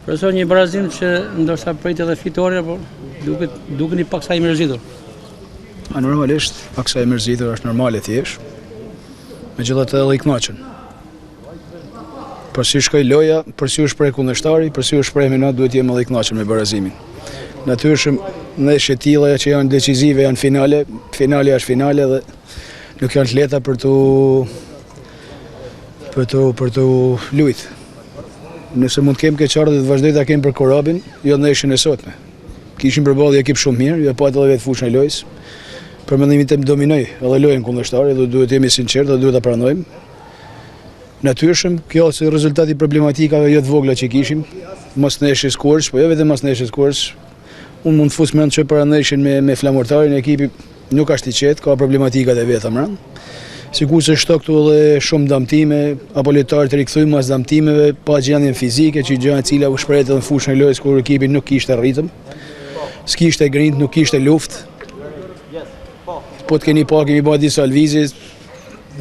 Profesor, një barazim që ndoshta prit edhe fitore, por duket pak sa i mërzitur. Normalisht, pak sa i mërzitur është normale thjesht. Megjithatë edhe i kënaqur. Për si shkoj loja, për si u shpreh kundërshtari, për si u shpreh na duhet jemi edhe i kënaqur me barazimin. Natyrisht ndeshje të tilla që janë decisive, janë finale, finale është finale dhe nuk janë të lehta për të luajtur. Nëse mund të kem keqardhë dhe të vazhdoj ta kem për Korabin, jo ndeshjen e sotme. Kishim përballje ekip shumë mirë, jo pa atë vetë fushën e lojës. Për mendimin tim dominoi edhe lojën kundërshtare dhe duhet të jemi sinqert dhe duhet ta pranojmë. Natyrisht kjo është rezultati i problematikave jo të vogla që kishim, mos ndeshjes kurrë, po jo vetëm mos ndeshjes kurrë. Unë mund të fus mend që para ndeshjen me flamurtarin e ekipit nuk është i qetë, ka problematikat e veta mbrëm. Sikur se shto këtu edhe shumë damtime, apo lojtarë të rikthyer mas damtimeve, pa gjendjen fizike, që gjë e cila u shprehet edhe në fushën e lojës kur ekipi nuk kishte ritëm. S'kishte grind, nuk kishte luftë. Po të keni pa, kemi bërë disa lëvizje,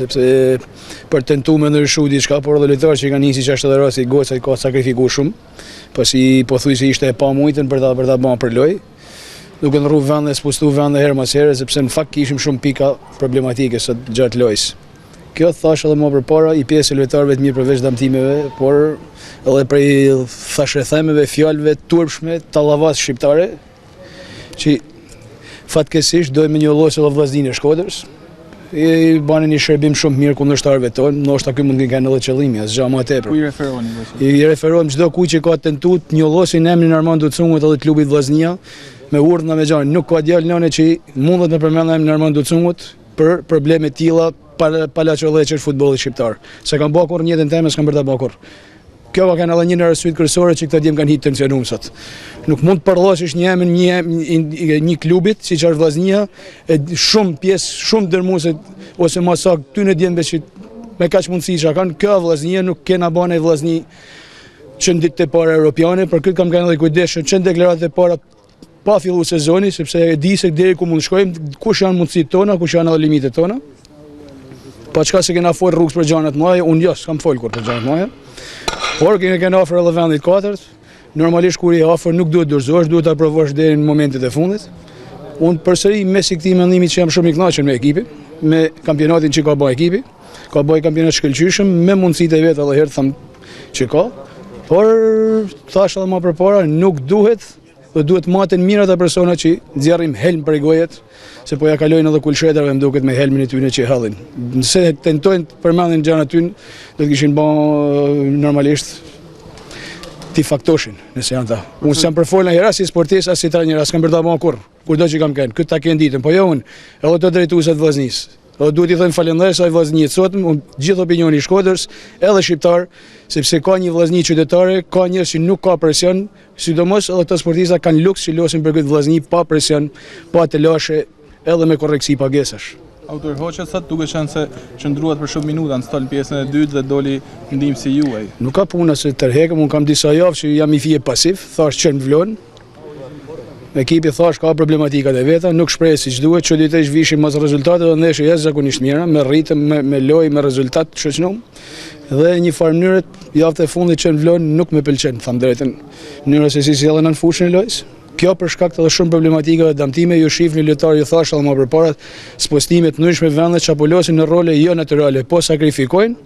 sepse për tentuar me ndryshu diçka, por edhe lojtarë që kanë nisi që është edhe rasti goca i ka sakrifikuar shumë, pasi po thuaj se ishte e pamujtën për ta bërë për lojë. Duke ndrru vende, spustu vende herë mas here, sepse në fakt kishim shumë pika problematike sot gjatë lojës. Kjo thash edhe më përpara, i pjesë e lojtarëve të mirë përveç damtimeve, por edhe prej thashëthemeve, fjalëve turpshme, tallavas shqiptare, që fatkesish dojmë me një lloj edhe vllazninë e Shkodrës. I banin një shërbim shumë mirë kundërshtarëve tonë, ndoshta ky mund të kenë edhe qëllimi, asgjë më tepër. Ku i referoni? I referohem çdo kujt që ka tentuar të njollosin emrin Armand Ducungut edhe klubit Vllaznia me urdhna me gjanë. Nuk ka djalë nëne që mundet me përmend emrin Armand Ducungut për probleme të tilla palaçollëçër futbollit shqiptar. Se kanë bërë kurrë në jetën time, s'kan bërë ta bërë kurrë. Kjo ka qenë edhe një arsye kryesore që këta djem kanë hitë tensionuar sot. Nuk mund të përllosësh një emër një klubit siç është Vllaznia, shumë pjesë, shumë dërmuese ose më saktë ty në djembe që me kaq mundësi që kanë, kjo Vllaznia nuk kena bane Vllazni që në ditët e para europiane, për këtë kam kanë edhe kujdesshëm që në deklaratat e para pa filluar sezoni, sepse e di se deri ku mund shkojmë, kush janë mundësitë tona, kush janë edhe limitet tona. Pa çka se kena fol rrugës për gjëra të mëdha, unë jo, s'kam fol kur për gjëra të mëdha. Por kena afër edhe vendit katërt. Normalisht kur i afër nuk duhet dorëzosh, duhet ta provosh deri në momentet e fundit. Unë përsëri mes këtij mendimi që jam shumë i kënaqur me ekipin, me kampionatin që ka bërë ekipi. Ka bërë kampionat shkëlqyeshëm me mundësitë e vet edhe herë them që ka. Por thash edhe më përpara, nuk duhet dhe duhet maten mirë ata persona që nxjerrim helm prej gojet, se po ja kalojnë edhe kulshetrave më duket me helmin e tyre që hallin. Nëse tentojnë të përmendin gjëra ty, do të kishin bën normalisht ti faktoshin, nëse janë ta. Unë s'jam për folën herë si sportist as si trajner, as kam bërë ta bën kurrë. Kurdo që kam kënë, këtë ta kenë ditën, po jo unë, edhe të drejtuesit të Vllaznisë. Edhe duhet i them falënderoj asaj Vllaznisë sot, gjithë opinioni i Shkodrës, edhe shqiptar, sepse ka një Vllazni qytetare, ka njerëz që nuk ka presion, sidomos edhe këto sportista kanë luks që losin për këtë Vllazni pa presion, pa të lashe, edhe me korreksi pagesash. Autor Hoxha sot duke qenë se qëndruat për shumë minuta në stol pjesën e dytë dhe doli ndihmësi juaj. Nuk ka puna se tërheqëm, unë kam disa javë që jam i fije pasiv, thash që në vlon. Ekipi thash ka problematikat e veta, nuk shpreh siç duhet, çuditërisht vishim mos rezultate dhe ndeshje jashtëzakonisht mira, me ritëm, me lojë, me rezultat të shoqënuar. Dhe një farë mënyrë javët e fundit që në vlon nuk më pëlqen, tham drejtën, mënyra se si sjellën në fushën e lojës. Kjo për shkak të shumë problematikave damtime, ju shihni lojtarë, ju thash edhe më përpara, spostime të ndryshme vende që apolosin në role jo natyrale, po sakrifikojnë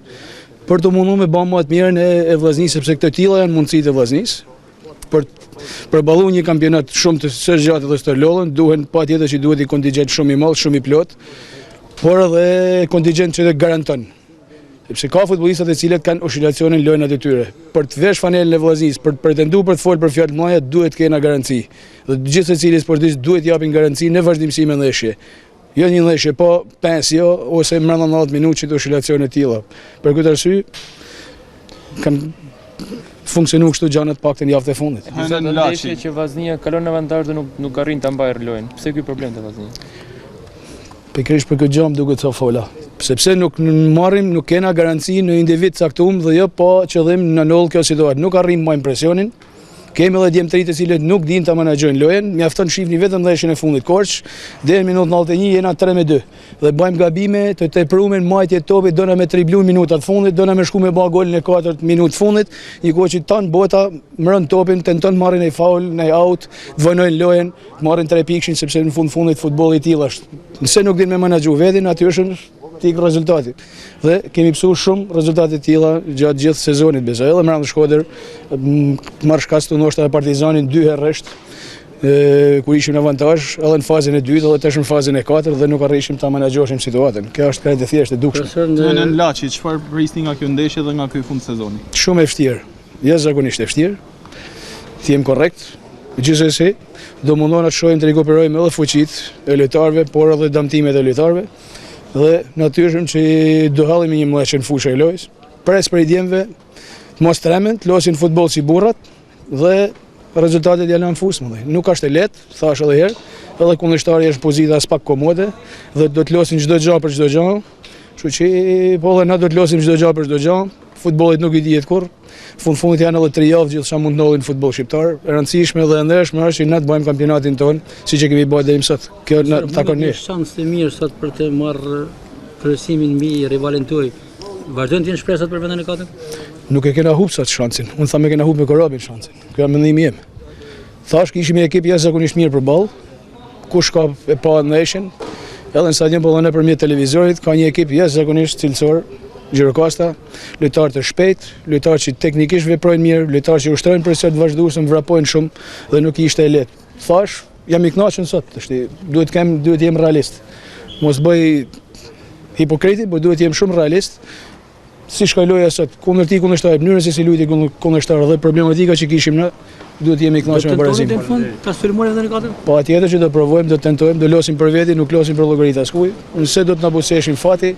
për të munduar me bën më të mirën e Vllaznisë, sepse këto tilla janë mundësitë e Vllaznisë. Për përballuar një kampionat shumë të së gjatë dhe të lollën, duhen patjetër që duhet i kontingjent shumë i madh, shumë i plot, por edhe kontingjent që të garanton. Sepse ka futbollistat e cilët kanë oscilacione në lojën e tyre. Për të vesh fanelën e Vllaznisë, për të pretenduar për të folur për fjalë të mëdha, duhet të kenë garanci. Dhe gjithë secili sportist duhet japin garanci në vazhdimsi me ndeshje. Jo një ndeshje, po 5 jo ose brenda 90 minutë që oscilacione të tilla. Për këtë arsye kanë funksionuar kështu gjanat paktën javën e fundit. Në ndeshje që Vllaznia kalon në avantazh dhe nuk arrin ta mbajë lojën. Pse ky problem te Vllaznia? Pikërisht për këtë gjë duket sa fola. Sepse nuk marrim, nuk kena garanci në individ caktuar dhe jo pa qëllim në noll kjo situatë. Nuk arrim më impresionin, Kemi edhe djemtërit të cilët nuk dinë ta menaxhojnë lojën, mjafton shihni vetëm ndeshjen e fundit Korç, deri në minutën 91 jena 3-2 dhe bëjmë gabime të tepruar majtje topit, dona me triblu minutat fundit, dona me shku me bë golin e 4 minutë fundit, një kohë që tan bota mron topin, tenton marrin ai faul, ai out, vonojnë lojën, marrin 3 pikshin sepse në fundit futbolli i tillë është. Nëse nuk dinë me menaxhu vetin, aty është tik rezultati. Dhe kemi pësuar shumë rezultate të tilla gjatë gjithë sezonit besoj. Edhe Mbrëmje Shkodër marrë shkastu ndoshta e Partizanin 2 herë rresht, kur ishim në avantazh, edhe në fazën e dytë, edhe tash në fazën e 4 dhe nuk arritshim ta menaxhoshim situatën. Kjo është krejt e thjeshtë e dukshme. Në Laçi, çfarë prisni nga kjo ndeshje dhe nga ky fund sezoni? Shumë e vështirë, jashtëzakonisht e vështirë. Të jem korrekt. Gjithsesi, do mundona të shohim të rikuperojmë edhe fuqitë e lojtarëve, por edhe damtimet e lojtarëve. Dhe natyrshëm që do hallim një muaj në fushë e lojës. Pres për i djemve, mos tremen, të losin futboll si burrat dhe rezultatet janë në fus më. Nuk është e lehtë, thash edhe herë, edhe kundërshtari është në pozita as pak komode dhe do të losin çdo gjë për çdo gjë. Kështu që po edhe na do të losim çdo gjë për çdo gjë. Futbollit nuk i dihet kurrë. Fundit janë edhe 3 javë gjithçka mund ndodhin në futboll shqiptar. E rëndësishme dhe ndeshme është që na të bëjmë kampionatin ton, siç e kemi bërë deri më sot. Kjo na takon ne. Shans të mirë sot për të marrë kryesimin mbi rivalin tuaj. Vazhdojnë të jenë shpresat për vendin e katërt? Nuk e kena humbur sot shansin. Unë thamë kena humbur me Korabin shansin. Ky është mendimi im. Thash që ishim një ekip jashtëzakonisht mirë përballë. Kush ka e pa ndeshjen, edhe në stadion po nëpërmjet televizorit ka një ekip jashtëzakonisht cilësor. Gjirokasta, lojtarë të shpejt, lojtarë që teknikisht veprojnë mirë, lojtarë që ushtrojnë presion të vazhdueshëm, vrapojnë shumë dhe nuk ishte e lehtë. Thash, jam i kënaqur sot, duhet të jem realist. Mos bëj hipokriti, por duhet të jem shumë realist. Si shkoi loja sot, kundër kundërshtar, mënyrën se si luajti kundërshtar dhe problematika që kishim ne, duhet të jemi i kënaqur me barazimin. Në fund, ka sulmuar edhe në katër? Po atjetër që do provojmë, do tentojmë, do losim për veti, nuk losim për llogaritë askuj. Nëse do të na buzëshin fati,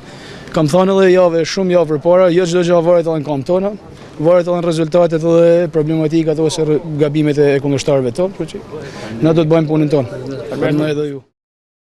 kam thënë edhe shumë javë përpara, jo çdo gjë varet edhe në kamp tona, varet edhe në rezultatet dhe problematikat ose gabimet e kundërshtarëve tonë, kështu që na do të bëjmë punën tonë. Faleminderit edhe ju.